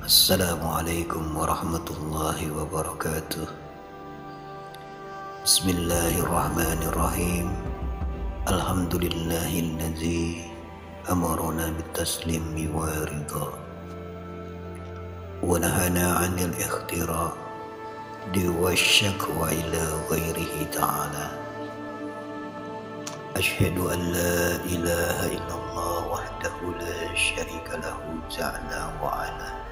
Assalamualaikum warahmatullahi wabarakatuh. Bismillahirrahmanirrahim. Alhamdulillahilladzi amarna bitaslimi wa ridha wa nahana 'anil ikhtira' wa syakwa ila ghairihi ta'ala. Asyhadu an la ilaha illallah wahdahu la syarika lahu ta'ala wa 'ala.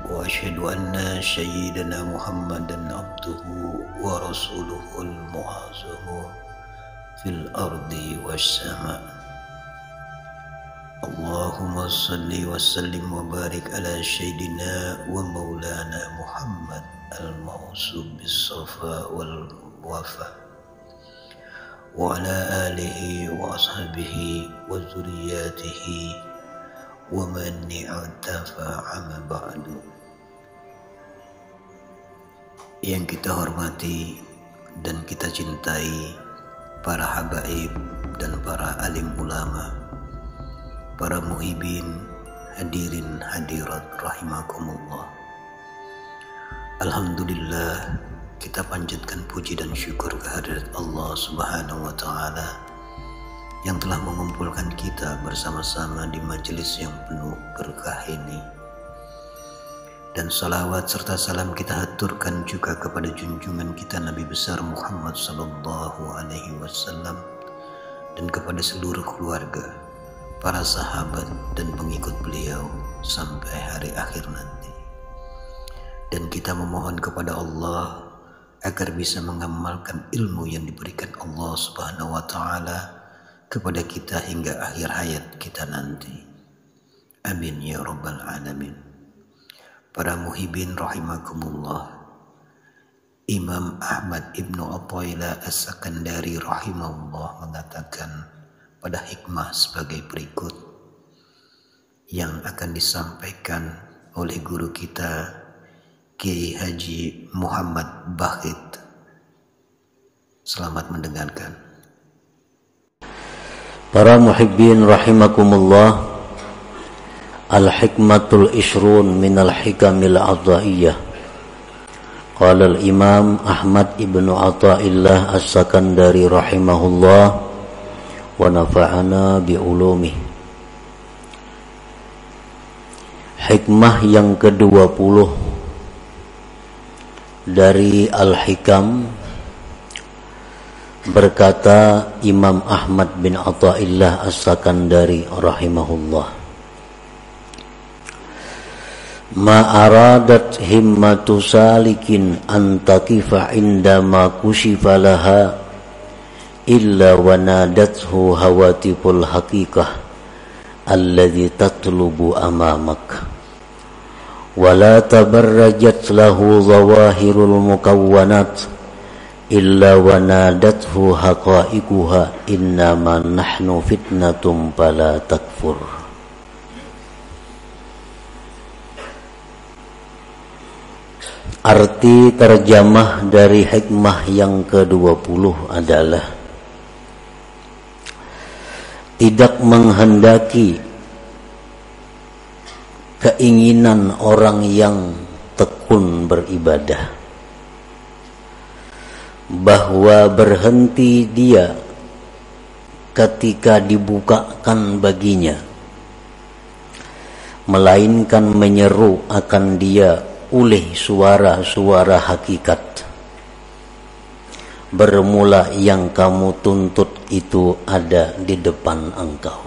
Wa asyhadu anna sayyidana Muhammadan abduhu wa rasuluhul mu'azzamu fil ardi was sama'. Allahumma salli wa sallim wa barik ala sayyidina wa maulana Muhammad al-mawsub bis-safa wal wafa wa ala alihi wa ashabihi wa zuriyatihi wa man i'tafa amma ba'du. Yang kita hormati dan kita cintai para habaib dan para alim ulama, para muhibin, hadirin hadirat rahimakumullah. Alhamdulillah, kita panjatkan puji dan syukur kehadirat Allah Subhanahu wa ta'ala yang telah mengumpulkan kita bersama-sama di majelis yang penuh berkah ini. Dan salawat serta salam kita haturkan juga kepada junjungan kita Nabi besar Muhammad sallallahu alaihi wasallam dan kepada seluruh keluarga, para sahabat dan pengikut beliau sampai hari akhir nanti. Dan kita memohon kepada Allah agar bisa mengamalkan ilmu yang diberikan Allah Subhanahu wa ta'ala kepada kita hingga akhir hayat kita nanti. Amin ya rabbal alamin. Para muhibin rahimakumullah, Imam Ahmad Ibnu Athaillah As-Sakandari rahimahullah mengatakan pada hikmah sebagai berikut yang akan disampaikan oleh guru kita Kiai Haji Muhammad Bakhit. Selamat mendengarkan. Para muhibbin rahimakumullah, al-hikmatul ishrun minal hikamil adha'iyah. Qala al-imam Ahmad ibnu Athaillah As-Sakandari rahimahullah wa nafa'ana bi'ulumih. Hikmah yang ke-20 dari Al-Hikam, berkata Imam Ahmad bin Athaillah As-Sakandari rahimahullah, ma aradat himmatu salikin antakifa indama kushifa laha illa wa nadathu hawatiful haqiqah alladhi tatlubu amamak wa la tabarrajat lahu zawahirul mukawwanat illa wa nadathu haqa'iquha innama nahnu fitnatum fala takfur. Arti terjemah dari hikmah yang ke-20 adalah tidak menghendaki keinginan orang yang tekun beribadah bahwa berhenti dia ketika dibukakan baginya, melainkan menyeru akan dia oleh suara-suara hakikat. Bermula yang kamu tuntut itu ada di depan engkau.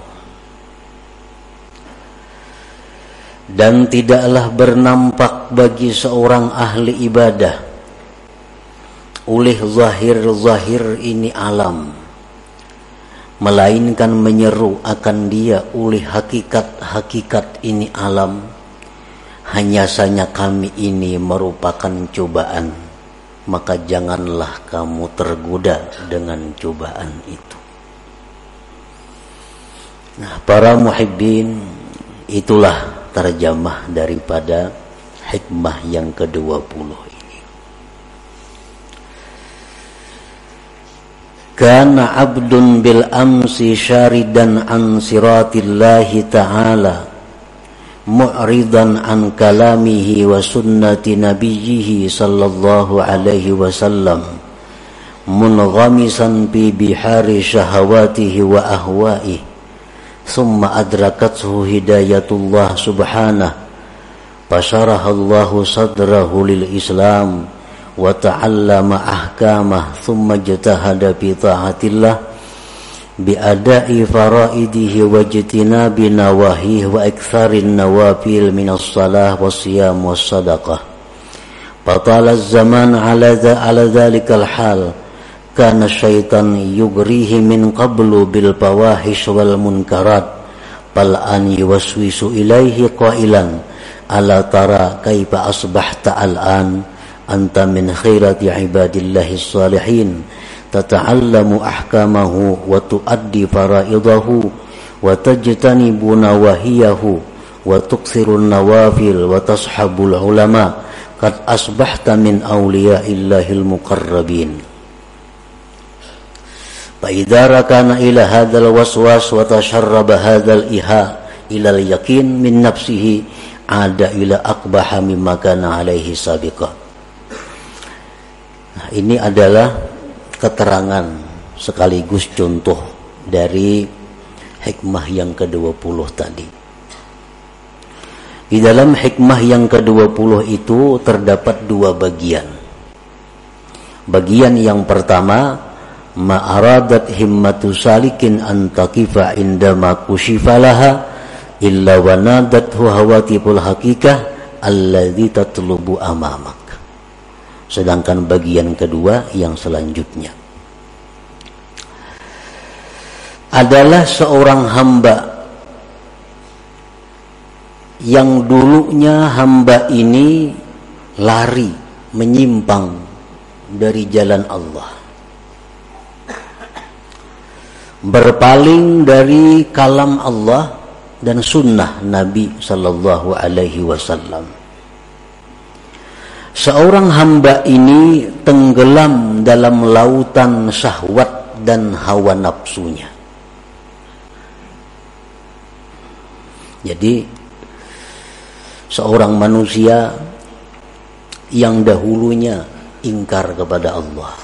Dan tidaklah bernampak bagi seorang ahli ibadah oleh zahir-zahir ini alam, melainkan menyeru akan dia oleh hakikat-hakikat ini alam. Hanya saja kami ini merupakan cobaan, maka janganlah kamu tergoda dengan cobaan itu. Nah, para muhibbin, itulah terjemah daripada hikmah yang ke-20 ini. Kana abdun bil amsi syaridan an siratillahi ta'ala mu'ridan an kalamihi wa sunnati nabiyhi sallallahu alaihi wasallam, munghamisan fi bihari syahawatihi wa ahwaihi, thumma adrakathu hidayatullah subhanahu, fasyarahallahu sadrahu lil Islam wa ta'allama ahkamah, thumma jatahada fi ta'atillah bi'ada'i faraidihi wa jitinabi nawahihi wa iktharin nawafil minas salah wa siyam wa sadaqah. Fatala zaman ala dhalikal hal, kana syaitan yugrihi min qablu bil fawahish wal munkarat, bal an yuwaswisu ilaihi qailan ala tara kaifa asbahta al-an anta min khairati ibadillahi salihin, tata'allamu ahkamahu wa tuaddi faraidahu wa tajtanibu nawahiyahu wa tuksirun nawafil wa tashabul ulama, qad asbahta min awliyaillahil muqarrabin. Fa idza rakana ila hadzal waswas wa tasharraba hadzal iha ila al-yaqin min nafsihi ada ila aqbaha mimma kana alaihi sabiqa. Nah, ini adalah keterangan sekaligus contoh dari hikmah yang ke-20 tadi. Di dalam hikmah yang ke-20 itu terdapat dua bagian. Bagian yang pertama, ma'aradat himmatu salikin an taqifa indama kushifa laha illa wa nadathu hawatiful haqiqah alladzi tatlubu amamak. Sedangkan bagian kedua yang selanjutnya adalah seorang hamba yang dulunya hamba ini lari, menyimpang dari jalan Allah, berpaling dari kalam Allah dan sunnah Nabi sallallahu alaihi wasallam. Seorang hamba ini tenggelam dalam lautan syahwat dan hawa nafsunya. Jadi seorang manusia yang dahulunya ingkar kepada Allah,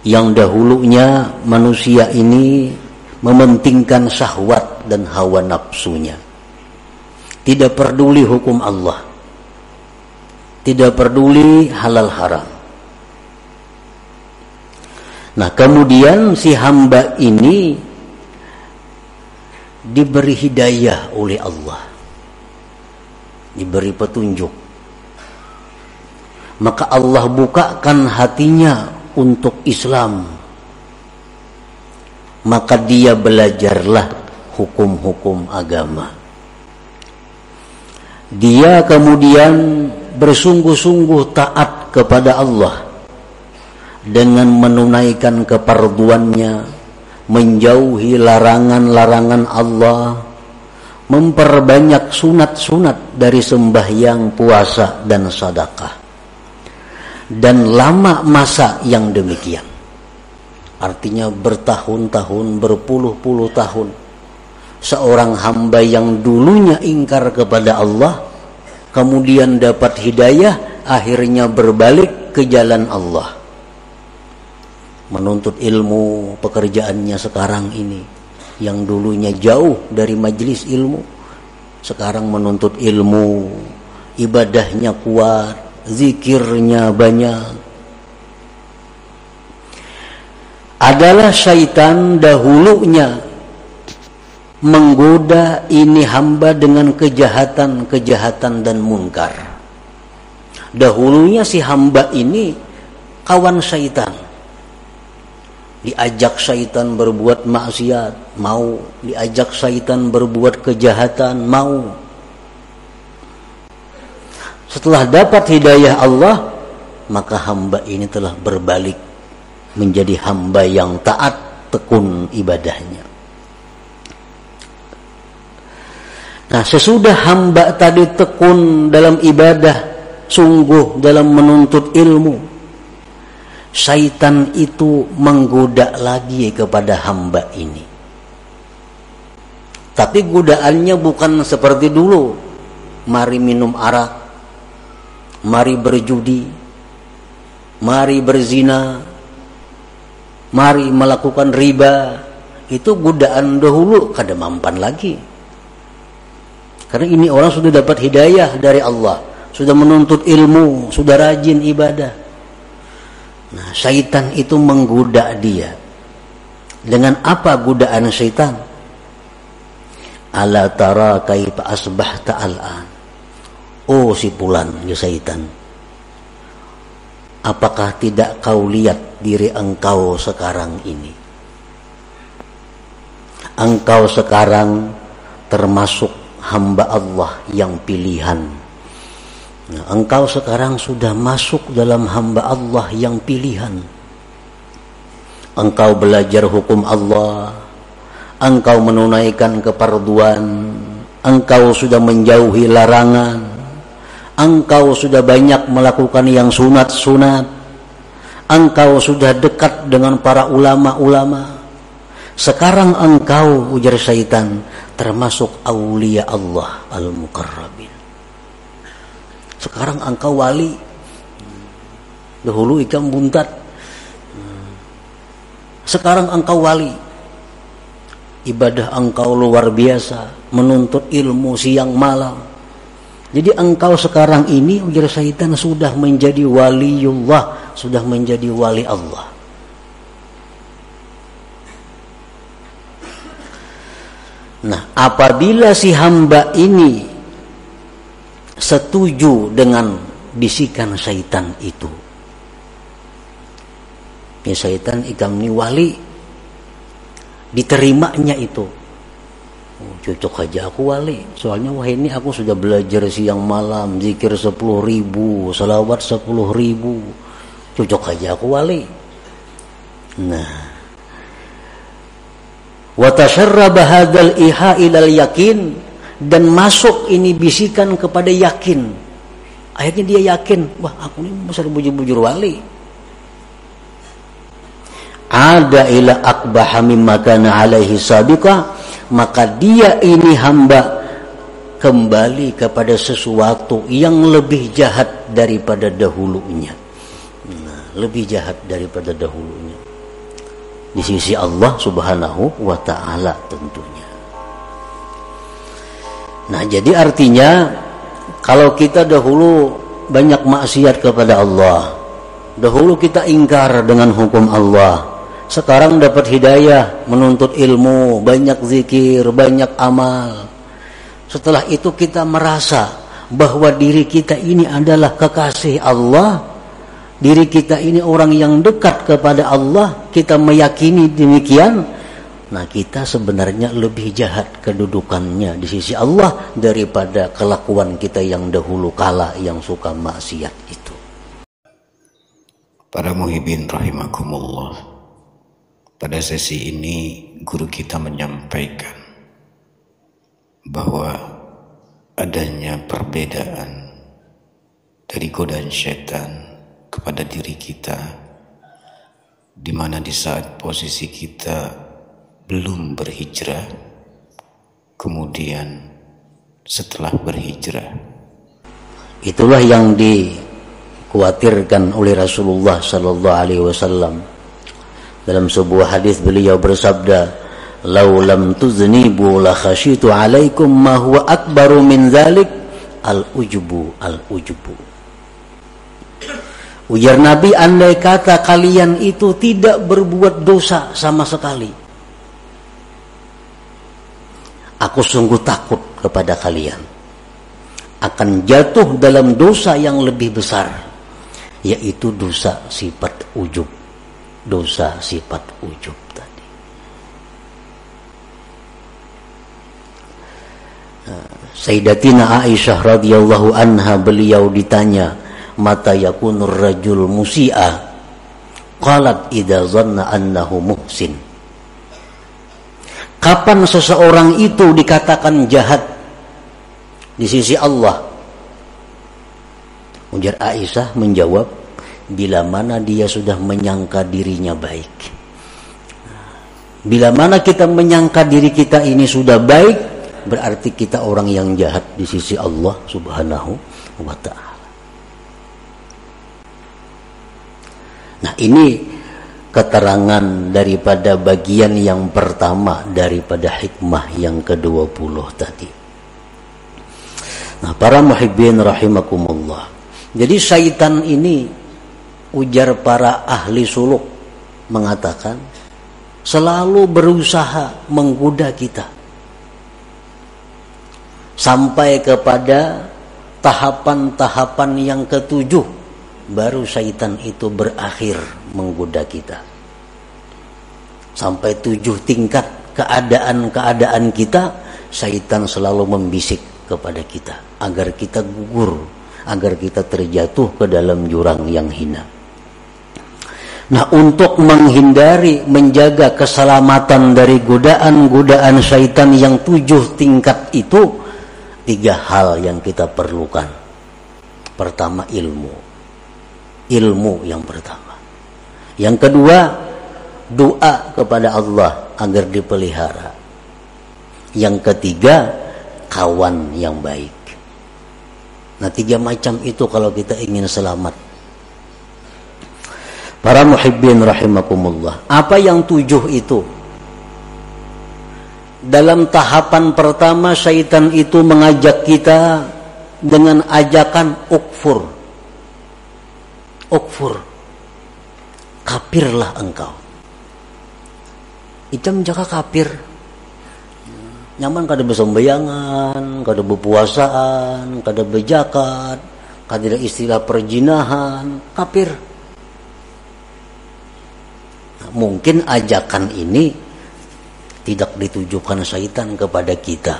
yang dahulunya manusia ini mementingkan syahwat dan hawa nafsunya, tidak peduli hukum Allah, tidak peduli halal haram. Nah, kemudian si hamba ini diberi hidayah oleh Allah, diberi petunjuk. Maka Allah bukakan hatinya untuk Islam. Maka dia belajarlah hukum-hukum agama. Dia kemudian bersungguh-sungguh taat kepada Allah dengan menunaikan keperduannya, menjauhi larangan-larangan Allah, memperbanyak sunat-sunat dari sembahyang, puasa dan sedekah. Dan lama masa yang demikian, artinya bertahun-tahun, berpuluh-puluh tahun, seorang hamba yang dulunya ingkar kepada Allah kemudian dapat hidayah, akhirnya berbalik ke jalan Allah, menuntut ilmu. Pekerjaannya sekarang ini, yang dulunya jauh dari majelis ilmu, sekarang menuntut ilmu, ibadahnya kuat, zikirnya banyak. Adalah syaitan dahulunya menggoda ini hamba dengan kejahatan-kejahatan dan munkar. Dahulunya si hamba ini kawan syaitan, diajak syaitan berbuat maksiat, mau. Diajak syaitan berbuat kejahatan, mau. Setelah dapat hidayah Allah, maka hamba ini telah berbalik menjadi hamba yang taat, tekun ibadahnya. Nah, sesudah hamba tadi tekun dalam ibadah, sungguh dalam menuntut ilmu, syaitan itu menggoda lagi kepada hamba ini. Tapi godaannya bukan seperti dulu. Mari minum arak, mari berjudi, mari berzina, mari melakukan riba. Itu godaan dahulu, kada mampan lagi. Karena ini orang sudah dapat hidayah dari Allah, sudah menuntut ilmu, sudah rajin ibadah. Nah, syaitan itu menggoda dia. Dengan apa godaan syaitan? Ala tara kaifa asbahta al'an. Oh si fulan, ya syaitan, apakah tidak kau lihat diri engkau sekarang ini? Engkau sekarang termasuk hamba Allah yang pilihan. Nah, engkau sekarang sudah masuk dalam hamba Allah yang pilihan. Engkau belajar hukum Allah, engkau menunaikan keparduan, engkau sudah menjauhi larangan, engkau sudah banyak melakukan yang sunat-sunat, engkau sudah dekat dengan para ulama-ulama. Sekarang engkau, ujar syaitan, termasuk aulia Allah al-muqarrabin. Sekarang engkau wali. Dahulu ikan buntat, sekarang engkau wali. Ibadah engkau luar biasa, menuntut ilmu siang malam. Jadi engkau sekarang ini, ujar syaitan, sudah menjadi waliullah, sudah menjadi wali Allah. Nah, apabila si hamba ini setuju dengan bisikan syaitan itu, ya syaitan ikam ni wali, diterimanya itu. Oh, cocok aja aku wali, soalnya wah ini aku sudah belajar siang malam, zikir 10.000, salawat 10.000, cocok aja aku wali. Nah, wa tasharraba hadzal iha ilal yakin, dan masuk ini bisikan kepada yakin. Akhirnya dia yakin, wah aku ini besar bujur-bujur wali. Ada ila akbaha mimma kana alaihi sabiqa, maka dia ini hamba kembali kepada sesuatu yang lebih jahat daripada dahulunya. Nah, lebih jahat daripada dahulunya di sisi Allah Subhanahu wa ta'ala tentunya. Nah, jadi artinya kalau kita dahulu banyak maksiat kepada Allah, dahulu kita ingkar dengan hukum Allah, sekarang dapat hidayah, menuntut ilmu, banyak zikir, banyak amal. Setelah itu kita merasa bahwa diri kita ini adalah kekasih Allah, diri kita ini orang yang dekat kepada Allah, kita meyakini demikian. Nah, kita sebenarnya lebih jahat kedudukannya di sisi Allah daripada kelakuan kita yang dahulu kala yang suka maksiat itu. Para muhibin rahimakumullah, pada sesi ini guru kita menyampaikan bahwa adanya perbedaan dari godaan syaitan kepada diri kita, di mana di saat posisi kita belum berhijrah, kemudian setelah berhijrah. Itulah yang dikhawatirkan oleh Rasulullah sallallahu alaihi wasallam. Dalam sebuah hadis beliau bersabda, "Lau lam tuznibu la khasyitu alaikum ma huwa akbaru min dzalik al-ujbu al-ujbu." Ujar Nabi, andai kata kalian itu tidak berbuat dosa sama sekali, aku sungguh takut kepada kalian akan jatuh dalam dosa yang lebih besar, yaitu dosa sifat ujub. Dosa sifat ujub tadi. Sayyidatina Aisyah radhiyallahu anha, beliau ditanya, mata yakunur rajul musi'a? Qalat idza zanna annahu muhsin. Kapan seseorang itu dikatakan jahat di sisi Allah? Ujar Aisyah menjawab, bila mana dia sudah menyangka dirinya baik. Bila mana kita menyangka diri kita ini sudah baik, berarti kita orang yang jahat di sisi Allah Subhanahu wa ta'ala. Nah, ini keterangan daripada bagian yang pertama daripada hikmah yang ke-20 tadi. Nah, para muhibbin rahimakumullah. Jadi syaitan ini, ujar para ahli suluk, mengatakan selalu berusaha menggoda kita sampai kepada tahapan-tahapan yang ketujuh, baru syaitan itu berakhir menggoda kita. Sampai 7 tingkat keadaan-keadaan kita, syaitan selalu membisik kepada kita agar kita gugur, agar kita terjatuh ke dalam jurang yang hina. Nah, untuk menghindari, menjaga keselamatan dari godaan-godaan syaitan yang 7 tingkat itu, 3 hal yang kita perlukan. Pertama, ilmu. Ilmu yang pertama. Yang kedua, doa kepada Allah agar dipelihara. Yang ketiga, kawan yang baik. Nah, 3 macam itu kalau kita ingin selamat. Para muhibbin rahimakumullah. Apa yang 7 itu? Dalam tahapan pertama, syaitan itu mengajak kita dengan ajakan ukfur. Ukfur. Kafirlah engkau. Icam jaka kafir. Nyaman kada besembayangan, kada berpuasaan, kada berzakat, kada istilah perjinahan, kafir. Mungkin ajakan ini tidak ditujukan syaitan kepada kita,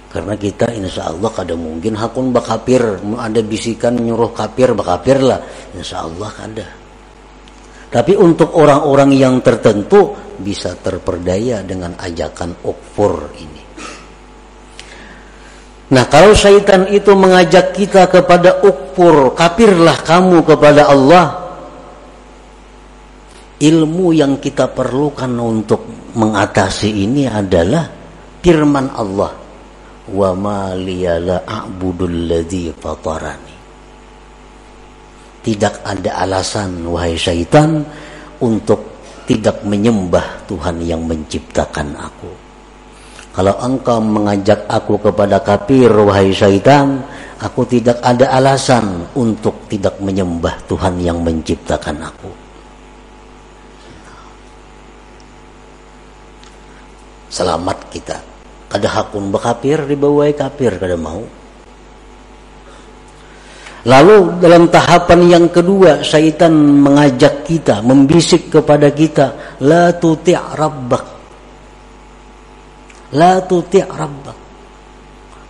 karena kita insya Allah kada mungkin hakun bakapir. Ada bisikan nyuruh kafir, bakapir lah, insya Allah kada. Tapi untuk orang-orang yang tertentu bisa terperdaya dengan ajakan ukfur ini. Nah, kalau syaitan itu mengajak kita kepada ukfur, kafirlah kamu kepada Allah, ilmu yang kita perlukan untuk mengatasi ini adalah firman Allah, wa ma liya la a'budul ladzi fatarani. Tidak ada alasan, wahai syaitan, untuk tidak menyembah Tuhan yang menciptakan aku. Kalau engkau mengajak aku kepada kafir, wahai syaitan, aku tidak ada alasan untuk tidak menyembah Tuhan yang menciptakan aku. Selamat kita. Kada hakun bekafir, dibawai kafir, kada mau. Lalu dalam tahapan yang kedua, syaitan mengajak kita, membisik kepada kita, la tuti' rabbak. La tuti' rabbak.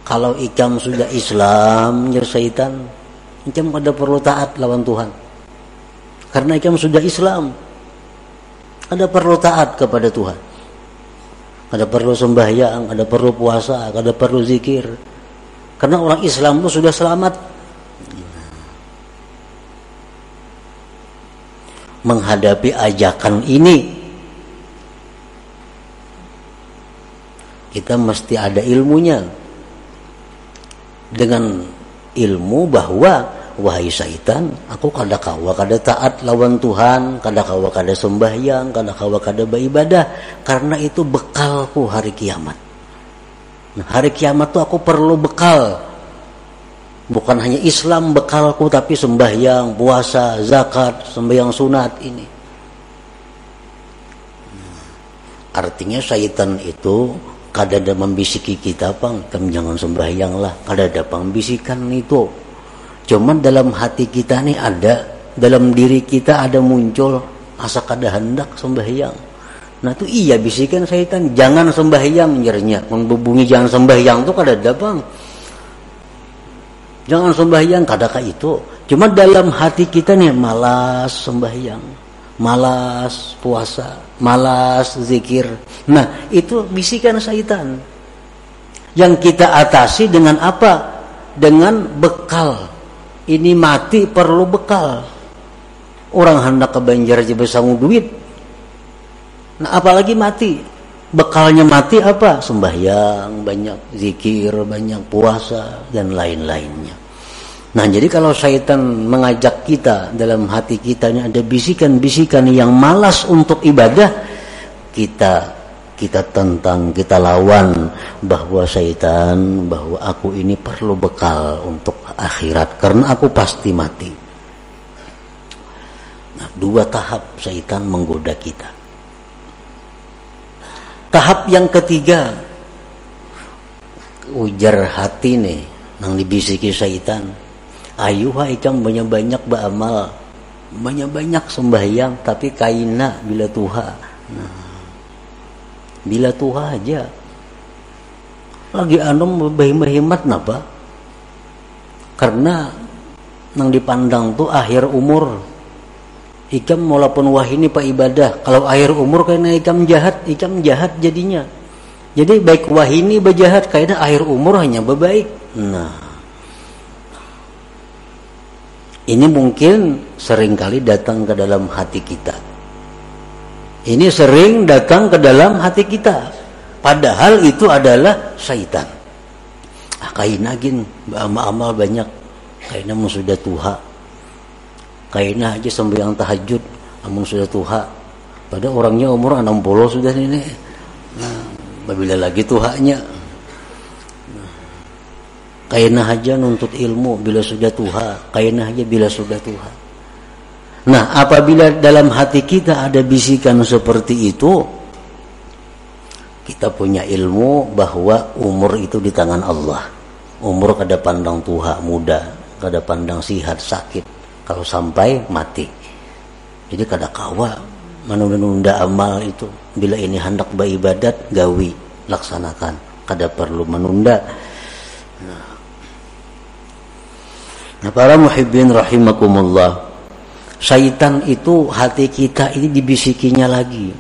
Kalau ikam sudah Islam, ya syaitan, ikam kada perlu taat lawan Tuhan. Karena ikam sudah Islam, kada perlu taat kepada Tuhan. Kada perlu sembahyang, kada perlu puasa, kada perlu zikir. Karena orang Islam itu sudah selamat. Menghadapi ajakan ini, kita mesti ada ilmunya. Dengan ilmu bahwa, wahai syaitan, aku kada kawa kada taat lawan Tuhan, kada kawa kada sembahyang, kada kawa kada beribadah, karena itu bekalku hari kiamat. Nah, hari kiamat tuh aku perlu bekal. Bukan hanya Islam bekalku, tapi sembahyang, puasa, zakat, sembahyang sunat ini. Artinya syaitan itu kada ada membisiki kita, pang, kamu jangan sembahyang lah, kada ada pembisikan itu. Cuman dalam hati kita nih ada, dalam diri kita ada muncul asa kada hendak sembahyang. Nah itu iya bisikan syaitan, jangan sembahyang, nyernya membubungi jangan sembahyang tuh kada ada, bang. Jangan sembahyang, kadakah itu. Cuma dalam hati kita nih malas sembahyang, malas puasa, malas zikir. Nah itu bisikan syaitan. Yang kita atasi dengan apa? Dengan bekal. Ini mati perlu bekal. Orang hendak ke Banjar aja besangu duit. Nah, apalagi mati. Bekalnya mati apa? Sembahyang, banyak zikir, banyak puasa, dan lain-lainnya. Nah, jadi kalau syaitan mengajak kita, dalam hati kita ini ada bisikan-bisikan yang malas untuk ibadah, kita tentang, kita lawan bahwa syaitan, bahwa aku ini perlu bekal untuk akhirat karena aku pasti mati. Nah, 2 tahap syaitan menggoda kita. Tahap yang ketiga, ujar hati nih nang dibisiki syaitan, ayo ikam banyak-banyak beramal, banyak-banyak sembahyang, tapi kaina bila tuha. Nah, bila tuha aja lagi anom berhemat napa? Karena nang dipandang tuh akhir umur. Ikam walaupun wahini pak ibadah, kalau akhir umur karena ikam jahat jadinya. Jadi baik wahini berjahat, karena akhir umur hanya berbaik. Nah, ini mungkin seringkali datang ke dalam hati kita. Ini sering datang ke dalam hati kita. Padahal itu adalah syaitan. Kaina gin, amal banyak. Kaina sudah tuha. Kaina aja sembahyang tahajud, amun sudah tuha. Pada orangnya umur 60 sudah ini. Nah, bila lagi tuhanya. Kaina aja nuntut ilmu bila sudah tuha. Kaina aja bila sudah tuha. Nah, apabila dalam hati kita ada bisikan seperti itu, kita punya ilmu bahwa umur itu di tangan Allah. Umur kada pandang tuha muda, kada pandang sihat sakit. Kalau sampai mati, jadi kada kawa menunda-nunda amal itu. Bila ini hendak beribadat, gawi, laksanakan, kada perlu menunda. Nah, para muhibbin rahimakumullah, syaitan itu hati kita ini dibisikinya lagi.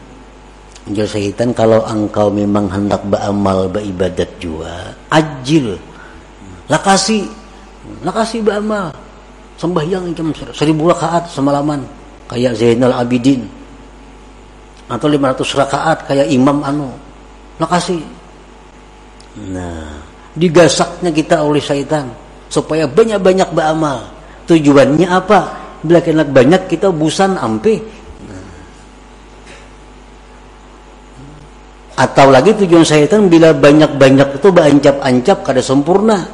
Jadi syaitan, kalau engkau memang hendak beramal beribadat juga, ajil, lakasi beramal. Sembahyang jam 1000 rakaat semalaman kayak Zainal Abidin, atau 500 rakaat kayak Imam Lakasi. Nah, digasaknya kita oleh syaitan supaya banyak-banyak beramal. Tujuannya apa? Bila kena banyak kita busan ampe. Atau lagi tujuan syaitan bila banyak-banyak itu berancap-ancap kada sempurna.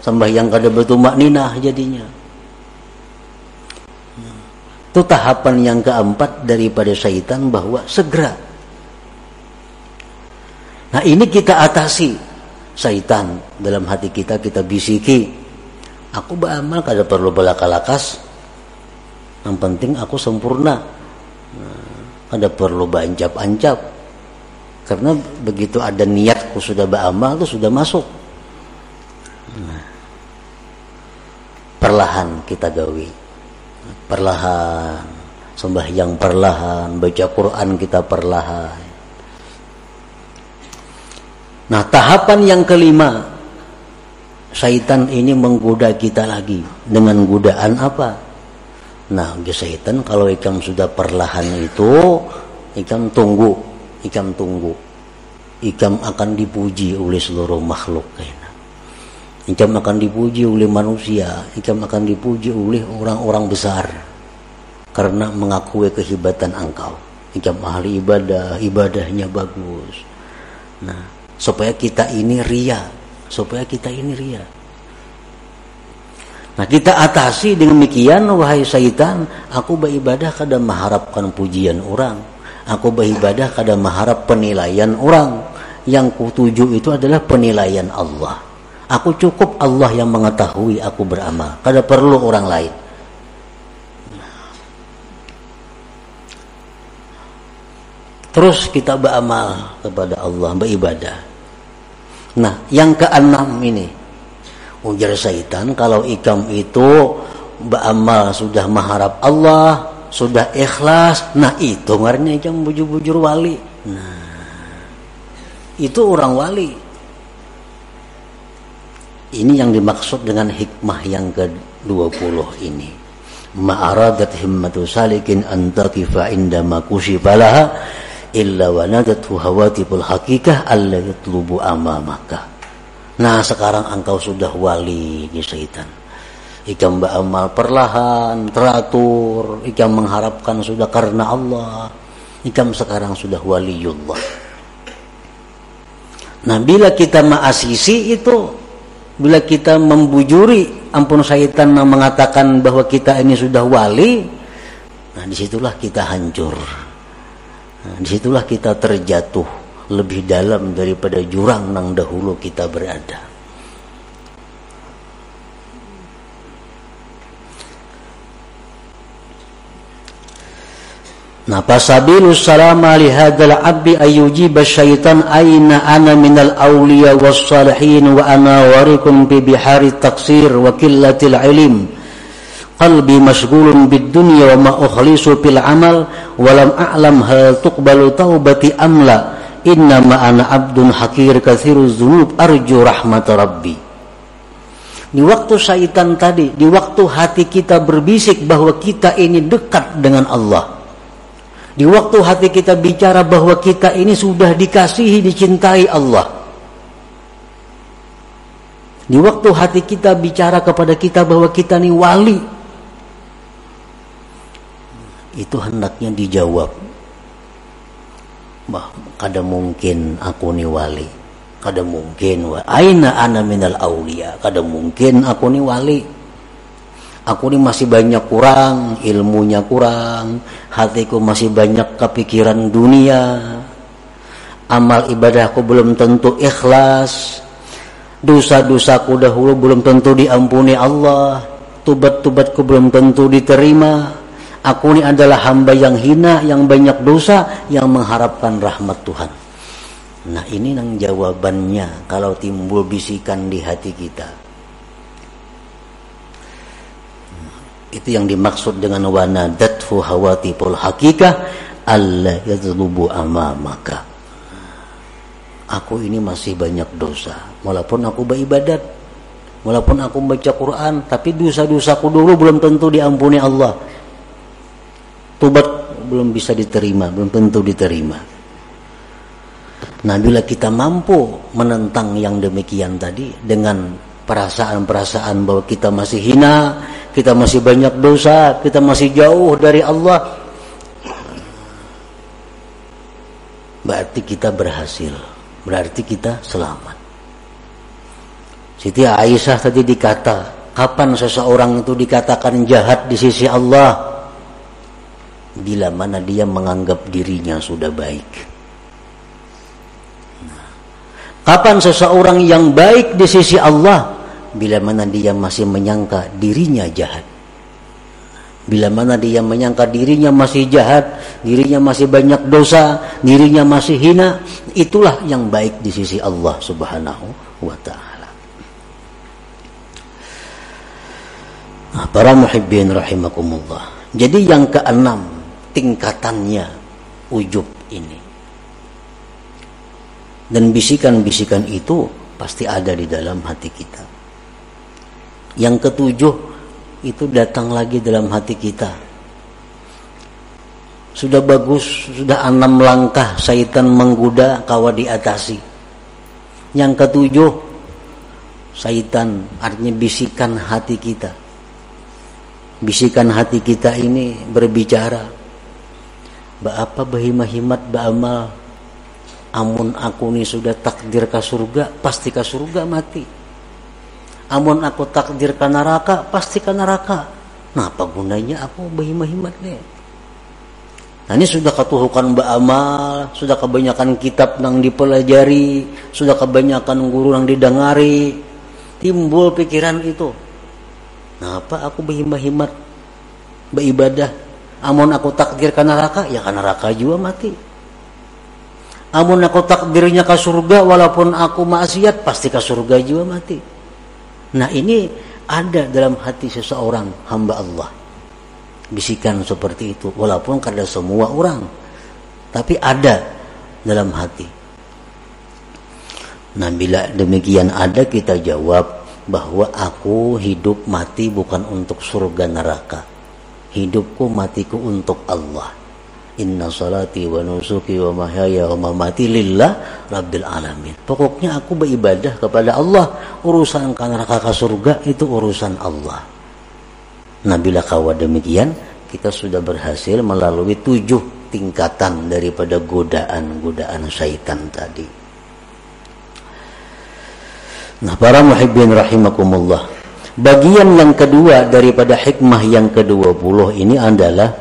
Sembahyang kada bertumak ninah jadinya. Itu tahapan yang keempat daripada syaitan, bahwa segera. Nah, ini kita atasi syaitan dalam hati kita bisiki, aku beramal kada perlu belaka-lakas, yang penting aku sempurna. Kada perlu berancap-ancap, karena begitu ada niatku sudah beramal itu sudah masuk. Perlahan kita gawi, perlahan sembahyang, perlahan baca Quran kita perlahan. Nah, tahapan yang kelima, syaitan ini menggoda kita lagi dengan godaan apa? Nah, syaitan kalau ikam sudah perlahan itu, ikam tunggu, ikam akan dipuji oleh seluruh makhluk. Ikam akan dipuji oleh manusia, ikam akan dipuji oleh orang-orang besar karena mengakui kehebatan engkau. Ikam ahli ibadah, ibadahnya bagus. Nah, supaya kita ini ria. Nah, kita atasi dengan demikian, wahai syaitan, aku beribadah kada mengharapkan pujian orang. Aku beribadah kada mengharap penilaian orang. Yang kutuju itu adalah penilaian Allah. Aku cukup Allah yang mengetahui aku beramal, kada perlu orang lain. Terus kita beramal kepada Allah, beribadah. Nah, yang keenam ini, ujar syaitan, kalau ikam itu beramal sudah mengharap Allah, sudah ikhlas, nah itu ngarannya ikam bujur-bujur wali. Nah, itu orang wali. Ini yang dimaksud dengan hikmah yang ke-20 ini. Ma'aradat himmatu salikin antaqifa indama kushifalaha illa wa nadathu hawatibul haqiqah alla yatlubu amamaka. Nah, sekarang engkau sudah wali di syaitan. Ikam beramal perlahan, teratur, ikam mengharapkan sudah karena Allah. Ikam sekarang sudah waliullah. Nah, bila kita ma'asisi itu, bila kita membujuri ampun syaitan mengatakan bahwa kita ini sudah wali, nah disitulah kita hancur. Nah, disitulah kita terjatuh lebih dalam daripada jurang nang dahulu kita berada. Nah, fasabilus salama li hadzal abdi ayyujiba syaitan aina ana minal awliya was salihin wa ana warikum bi bihari taksir wa qillatil ilm. Qalbi mashghulun bid dunya wa ma ukhlisu fil amal wa lam a'lam hal tuqbalu taubati amla. Inna ma ana abdun hakir katsiruz dzunub arju rahmat rabbi. Di waktu syaitan tadi, di waktu hati kita berbisik bahwa kita ini dekat dengan Allah, di waktu hati kita bicara bahwa kita ini sudah dikasihi, dicintai Allah, di waktu hati kita bicara kepada kita bahwa kita ini wali, itu hendaknya dijawab, bah, kada mungkin aku ni wali, kada mungkin aina ana minal aulia, kada mungkin aku ni wali, aku ni masih banyak kurang, ilmunya kurang, hatiku masih banyak kepikiran dunia, amal ibadahku belum tentu ikhlas, dosa-dosaku dahulu belum tentu diampuni Allah, tubat-tubatku belum tentu diterima. Aku ini adalah hamba yang hina, yang banyak dosa, yang mengharapkan rahmat Tuhan. Nah, ini nang jawabannya kalau timbul bisikan di hati kita. Itu yang dimaksud dengan wanadathu hawatibul haqiqah alla yadlubu amamaka. Aku ini masih banyak dosa, walaupun aku beribadat, walaupun aku baca Quran, tapi dosa-dosaku dulu belum tentu diampuni Allah. Tobat belum bisa diterima, belum tentu diterima. Nah, bila kita mampu menentang yang demikian tadi dengan perasaan-perasaan bahwa kita masih hina, kita masih banyak dosa, kita masih jauh dari Allah, berarti kita berhasil, berarti kita selamat. Siti Aisyah tadi dikata, kapan seseorang itu dikatakan jahat di sisi Allah? Bila mana dia menganggap dirinya sudah baik. Kapan seseorang yang baik di sisi Allah? Bila mana dia masih menyangka dirinya jahat. Bila mana dia menyangka dirinya masih jahat, dirinya masih banyak dosa, dirinya masih hina, itulah yang baik di sisi Allah Subhanahu wa ta'ala. Nah, para muhibbin rahimakumullah. Jadi yang keenam, tingkatannya ujub ini, dan bisikan-bisikan itu pasti ada di dalam hati kita. Yang ketujuh itu datang lagi dalam hati kita. Sudah bagus, sudah 6 langkah syaitan menggoda kawa diatasi. Yang ketujuh, syaitan artinya bisikan hati kita. Bisikan hati kita ini berbicara, apa bahimahimat ba'amal, amun aku ni sudah takdir ke surga, pasti ke surga mati. Amun aku takdir ke neraka, pasti ke neraka. Nah, apa gunanya aku bahimahimat ni? Nah, ini sudah ketuhukan ba'amal, sudah kebanyakan kitab nang dipelajari, sudah kebanyakan guru nang didengari, timbul pikiran itu. Nah, apa aku bahimahimat beribadah? Amun aku takdir ke neraka, ya ke neraka juga mati. Amun aku takdirnya ke surga, walaupun aku maksiat, pasti ke surga juga mati. Nah, ini ada dalam hati seseorang hamba Allah. Bisikan seperti itu, walaupun kada semua orang, tapi ada dalam hati. Nah, bila demikian ada, kita jawab bahwa aku hidup mati bukan untuk surga neraka. Hidupku matiku untuk Allah. Inna salati wa nusuki wa mahyaya wa mamati lillah rabbil alamin. Pokoknya aku beribadah kepada Allah. Urusan neraka ke surga itu urusan Allah. Nah, bila kawa demikian, kita sudah berhasil melalui 7 tingkatan daripada godaan-godaan syaitan tadi. Nah, para muhibbin rahimakumullah, bagian yang kedua daripada hikmah yang ke-20 ini adalah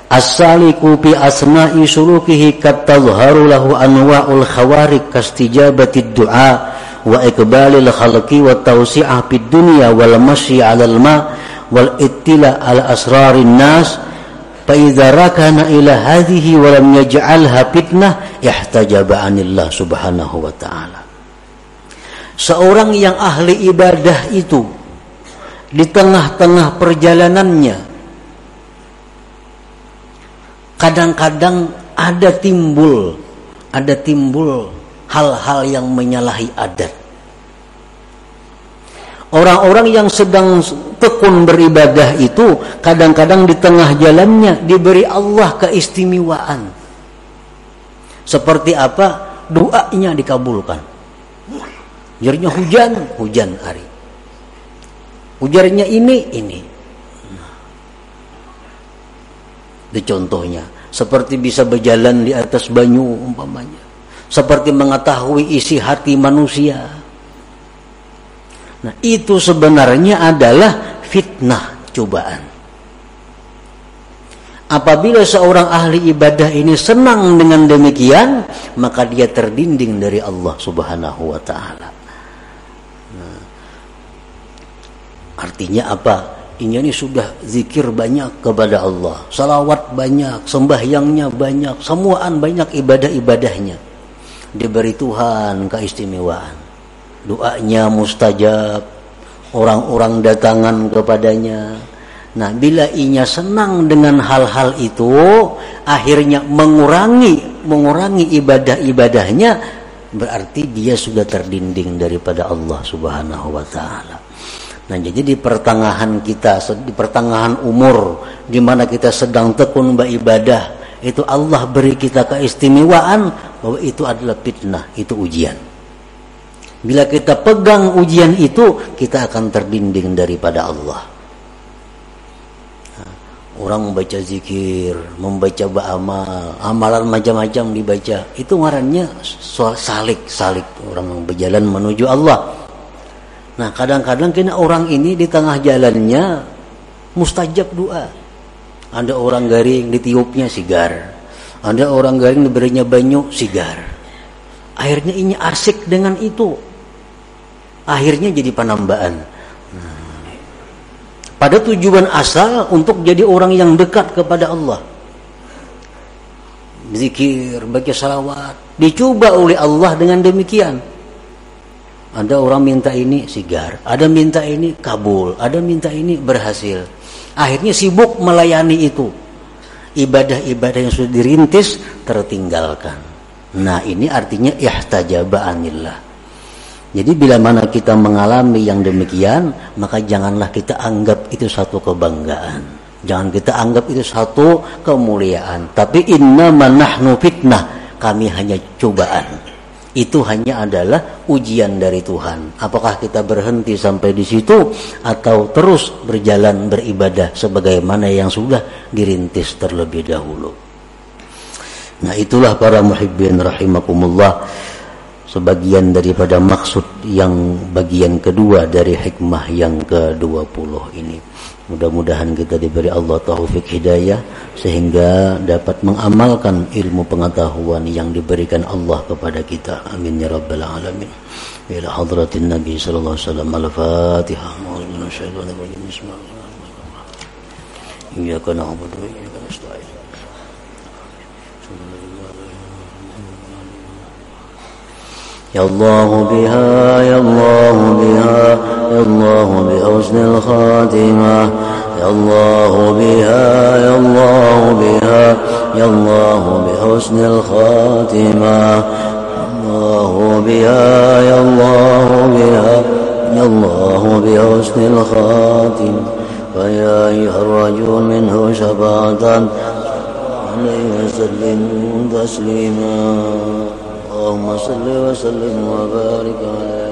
as-saliku bi asna'i sulukihi katazharu lahu anwa'ul khawarik kastijabatid du'a wa iqbalil khalqi wa tawsi'ah fid dunya wal masyi 'alal ma' wal ittila' ala asrarin nas fa idza rakana ila hadhihi wa lam yaj'alha fitnah ihtajaba 'anillah subhanahu wa ta'ala. Seorang yang ahli ibadah itu di tengah-tengah perjalanannya kadang-kadang ada timbul hal-hal yang menyalahi adat. Orang-orang yang sedang tekun beribadah itu kadang-kadang di tengah jalannya diberi Allah keistimewaan. Seperti apa? Doanya dikabulkan. Ujarnya hujan hari. Ujarnya ini. Itu contohnya. Seperti bisa berjalan di atas banyu umpamanya. Seperti mengetahui isi hati manusia. Nah, itu sebenarnya adalah fitnah, cobaan. Apabila seorang ahli ibadah ini senang dengan demikian, maka dia terdinding dari Allah Subhanahu wa ta'ala. Artinya apa? Ini sudah zikir banyak kepada Allah, salawat banyak, sembahyangnya banyak, semuaan banyak ibadah-ibadahnya. Diberi Tuhan keistimewaan. Doanya mustajab, orang-orang datangan kepadanya. Nah, bila inya senang dengan hal-hal itu, akhirnya mengurangi ibadah-ibadahnya, berarti dia sudah terdinding daripada Allah Subhanahu wa ta'ala. Nah, jadi di pertengahan umur di mana kita sedang tekun beribadah, itu Allah beri kita keistimewaan bahwa itu adalah fitnah, itu ujian. Bila kita pegang ujian itu, kita akan terdinding daripada Allah. Nah, orang membaca zikir, membaca amalan macam-macam dibaca, itu ngarannya salik, orang berjalan menuju Allah. Nah, kadang-kadang kena orang ini di tengah jalannya mustajab doa. Ada orang garing ditiupnya sigar. Ada orang garing diberinya banyu sigar. Akhirnya ini arsik dengan itu. Akhirnya jadi penambahan. Pada tujuan asal untuk jadi orang yang dekat kepada Allah. Zikir, baca salawat, dicoba oleh Allah dengan demikian. Ada orang minta ini sigar, ada minta ini kabul, ada minta ini berhasil. Akhirnya sibuk melayani itu. Ibadah-ibadah yang sudah dirintis tertinggalkan. Nah, ini artinya ihtajaba anillah. Jadi bila mana kita mengalami yang demikian, maka janganlah kita anggap itu satu kebanggaan. Jangan kita anggap itu satu kemuliaan. Tapi innama nahnu fitnah, kami hanya cobaan. Itu hanya adalah ujian dari Tuhan. Apakah kita berhenti sampai di situ atau terus berjalan beribadah sebagaimana yang sudah dirintis terlebih dahulu. Nah, itulah para muhibbin rahimakumullah, sebagian daripada maksud yang bagian kedua dari hikmah yang ke-20 ini. Mudah-mudahan kita diberi Allah taufik hidayah sehingga dapat mengamalkan ilmu pengetahuan yang diberikan Allah kepada kita. Amin ya rabbal alamin. Ila hadratin Nabi sallallahu alaihi wasallam. Al-Fatihah. Bismillahirrahmanirrahim. Iyyaka na'budu wa iyyaka nasta'in. Ya Allah biha, ya Allah biha, ya Allah bihusnil khatimah. Ya Allah biha, ya Allah biha, ya Allah bihusnil khatimah. Allah biha, ya Allah biha, ya Allah bihusnil khatimah. Fa ya ayyuhar rajul minhu syafa'atan عليه وسلم تسليما اللهم صل وسلم وبارك على